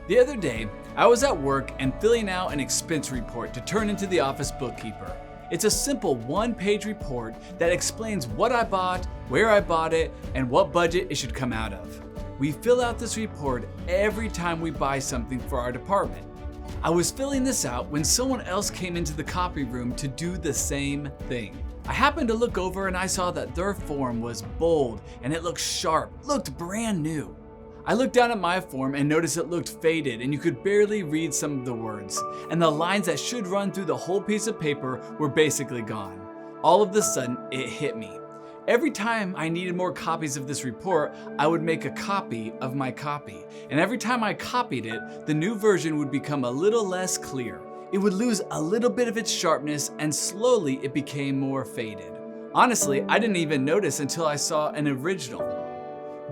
The other day, I was at work and filling out an expense report to turn into the office bookkeeper. It's a simple one-page report that explains what I bought, where I bought it, and what budget it should come out of. We fill out this report every time we buy something for our department. I was filling this out when someone else came into the copy room to do the same thing. I happened to look over and I saw that their form was bold and it looked sharp, looked brand new. I looked down at my form and noticed it looked faded and you could barely read some of the words, and the lines that should run through the whole piece of paper were basically gone. All of a sudden, it hit me. Every time I needed more copies of this report, I would make a copy of my copy. And every time I copied it, the new version would become a little less clear. It would lose a little bit of its sharpness and slowly it became more faded. Honestly, I didn't even notice until I saw an original.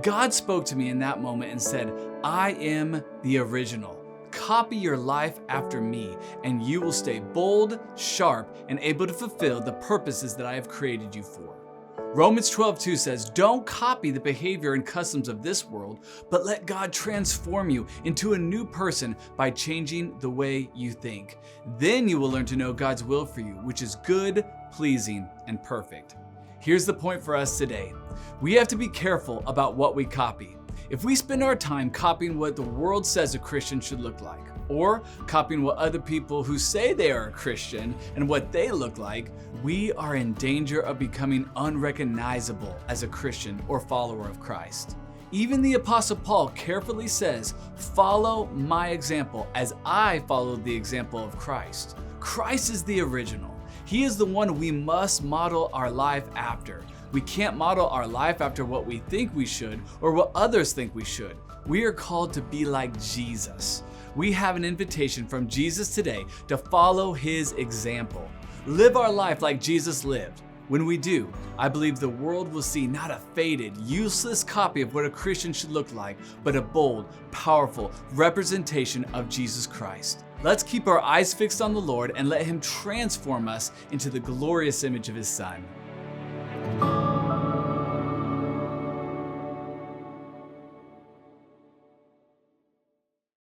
God spoke to me in that moment and said, I am the original. Copy your life after me, and you will stay bold, sharp, and able to fulfill the purposes that I have created you for. Romans 12:2 says, don't copy the behavior and customs of this world, but let God transform you into a new person by changing the way you think. Then you will learn to know God's will for you, which is good, pleasing, and perfect. Here's the point for us today. We have to be careful about what we copy. If we spend our time copying what the world says a Christian should look like, or copying what other people who say they are a Christian and what they look like, we are in danger of becoming unrecognizable as a Christian or follower of Christ. Even the Apostle Paul carefully says, follow my example as I followed the example of Christ. Christ is the original. He is the one we must model our life after. We can't model our life after what we think we should or what others think we should. We are called to be like Jesus. We have an invitation from Jesus today to follow his example. Live our life like Jesus lived. When we do, I believe the world will see not a faded, useless copy of what a Christian should look like, but a bold, powerful representation of Jesus Christ. Let's keep our eyes fixed on the Lord and let him transform us into the glorious image of his Son.